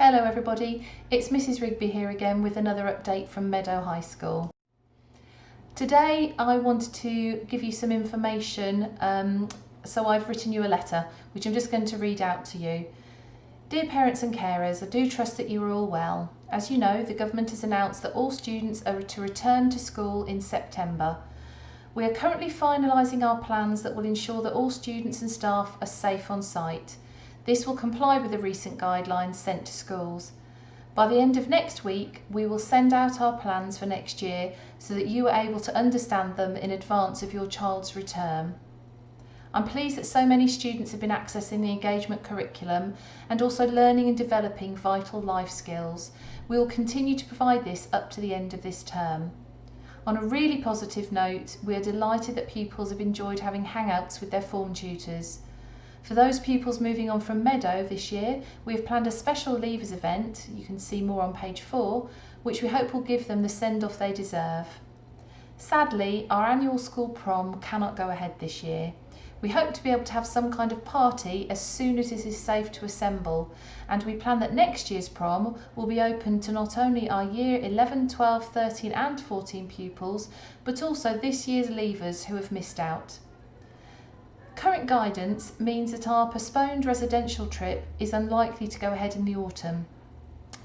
Hello everybody, it's Mrs Rigby here again with another update from Meadow High School. Today I wanted to give you some information, so I've written you a letter which I'm just going to read out to you. Dear parents and carers, I do trust that you are all well. As you know, the government has announced that all students are to return to school in September. We are currently finalising our plans that will ensure that all students and staff are safe on site. This will comply with the recent guidelines sent to schools. By the end of next week, we will send out our plans for next year so that you are able to understand them in advance of your child's return. I'm pleased that so many students have been accessing the engagement curriculum and also learning and developing vital life skills. We will continue to provide this up to the end of this term. On a really positive note, we are delighted that pupils have enjoyed having hangouts with their form tutors. For those pupils moving on from Meadow this year, we have planned a special Leavers event, you can see more on page 4, which we hope will give them the send-off they deserve. Sadly, our annual school prom cannot go ahead this year. We hope to be able to have some kind of party as soon as it is safe to assemble, and we plan that next year's prom will be open to not only our year 11, 12, 13 and 14 pupils, but also this year's Leavers who have missed out. Current guidance means that our postponed residential trip is unlikely to go ahead in the autumn.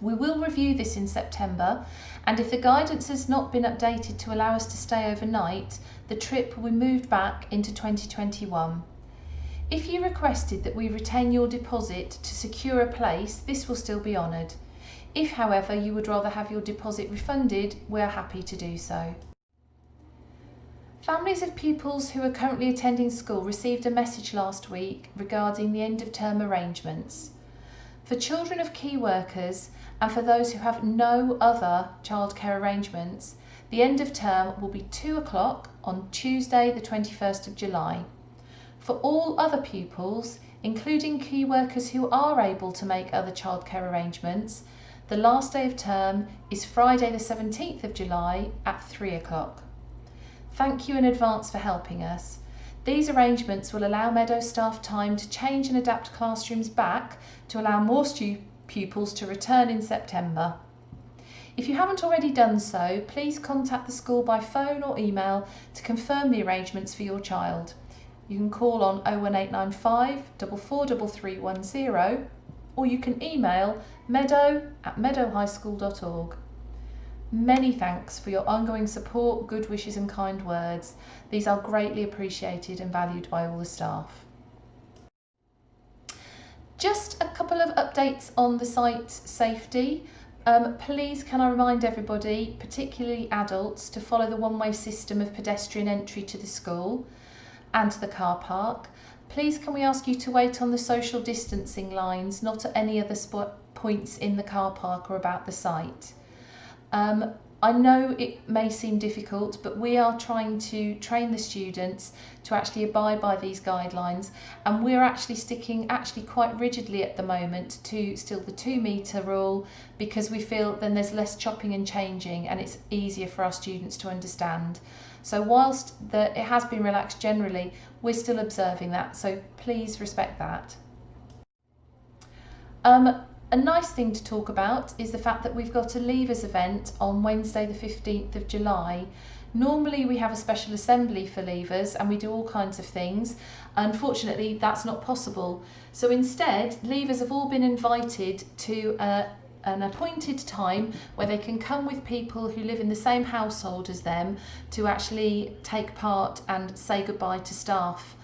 We will review this in September, and if the guidance has not been updated to allow us to stay overnight, the trip will be moved back into 2021. If you requested that we retain your deposit to secure a place, this will still be honoured. If, however, you would rather have your deposit refunded, we are happy to do so. Families of pupils who are currently attending school received a message last week regarding the end of term arrangements. For children of key workers and for those who have no other childcare arrangements, the end of term will be 2 o'clock on Tuesday the 21st of July. For all other pupils, including key workers who are able to make other childcare arrangements, the last day of term is Friday the 17th of July at 3 o'clock. Thank you in advance for helping us. These arrangements will allow Meadow staff time to change and adapt classrooms back to allow more pupils to return in September. If you haven't already done so, please contact the school by phone or email to confirm the arrangements for your child. You can call on 01895 443310 or you can email meadow@meadowhighschool.org. Many thanks for your ongoing support, good wishes and kind words. These are greatly appreciated and valued by all the staff. Just a couple of updates on the site safety. Please can I remind everybody, particularly adults, to follow the one-way system of pedestrian entry to the school and to the car park. Please can we ask you to wait on the social distancing lines, not at any other points in the car park or about the site. I know it may seem difficult, but we are trying to train the students to actually abide by these guidelines, and we're actually sticking quite rigidly at the moment to still the 2-metre rule, because we feel then there's less chopping and changing and it's easier for our students to understand. So whilst it has been relaxed generally, we're still observing that, so please respect that. A nice thing to talk about is the fact that we've got a Leavers event on Wednesday the 15th of July. Normally we have a special assembly for Leavers and we do all kinds of things. Unfortunately, that's not possible. So instead, Leavers have all been invited to an appointed time where they can come with people who live in the same household as them to actually take part and say goodbye to staff.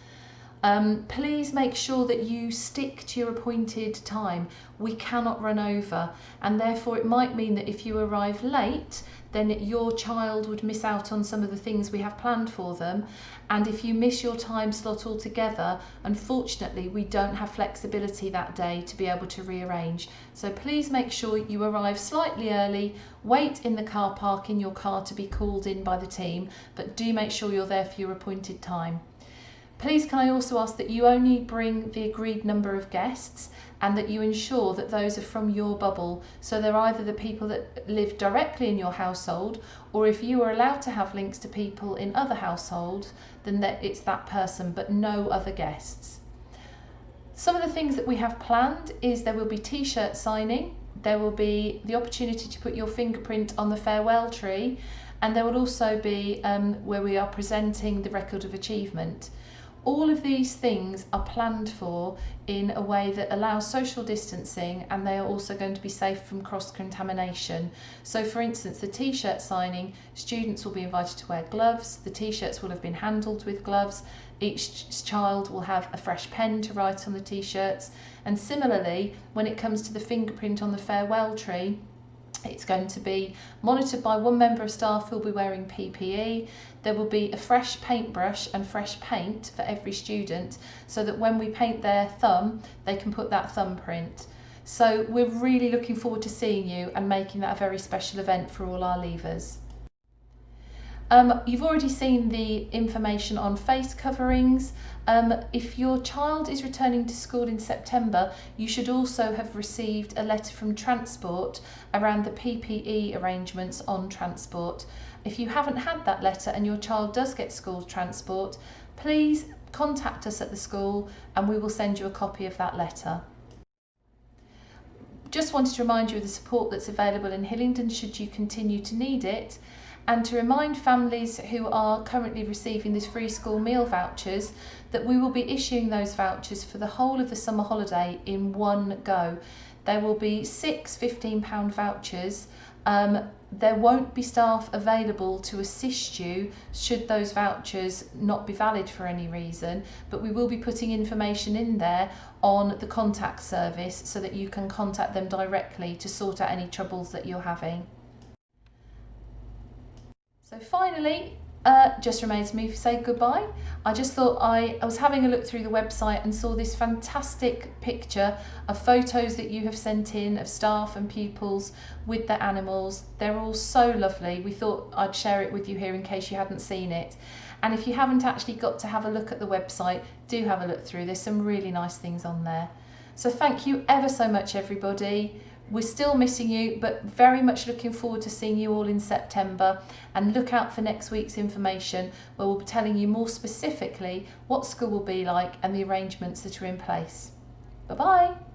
Please make sure that you stick to your appointed time. We cannot run over, and therefore it might mean that if you arrive late, then your child would miss out on some of the things we have planned for them, and if you miss your time slot altogether, unfortunately we don't have flexibility that day to be able to rearrange. So please make sure you arrive slightly early, wait in the car park in your car to be called in by the team, but do make sure you're there for your appointed time. Please can I also ask that you only bring the agreed number of guests and that you ensure that those are from your bubble. So they're either the people that live directly in your household, or if you are allowed to have links to people in other households, then it's that person, but no other guests. Some of the things that we have planned is there will be t-shirt signing. there will be the opportunity to put your fingerprint on the farewell tree, and there will also be where we are presenting the record of achievement. All of these things are planned for in a way that allows social distancing, and they are also going to be safe from cross-contamination. So for instance, the t-shirt signing, students will be invited to wear gloves, the t-shirts will have been handled with gloves, each child will have a fresh pen to write on the t-shirts, and similarly when it comes to the fingerprint on the farewell tree, it's going to be monitored by one member of staff who'll be wearing PPE. There will be a fresh paintbrush and fresh paint for every student, so that when we paint their thumb, they can put that thumbprint. So we're really looking forward to seeing you and making that a very special event for all our leavers. You've already seen the information on face coverings. If your child is returning to school in September, you should also have received a letter from Transport around the PPE arrangements on transport. If you haven't had that letter and your child does get school transport, please contact us at the school and we will send you a copy of that letter. Just wanted to remind you of the support that's available in Hillingdon should you continue to need it, and to remind families who are currently receiving these free school meal vouchers that we will be issuing those vouchers for the whole of the summer holiday in one go. There will be 6 £15 vouchers. There won't be staff available to assist you should those vouchers not be valid for any reason, but we will be putting information in there on the contact service so that you can contact them directly to sort out any troubles that you're having. So finally, just remains me to say goodbye. I just thought I was having a look through the website and saw this fantastic picture of photos that you have sent in of staff and pupils with their animals. They're all so lovely. We thought I'd share it with you here in case you hadn't seen it. And if you haven't actually got to have a look at the website, do have a look through. There's some really nice things on there. So thank you ever so much, everybody. We're still missing you, but very much looking forward to seeing you all in September, and look out for next week's information where we'll be telling you more specifically what school will be like and the arrangements that are in place. Bye bye.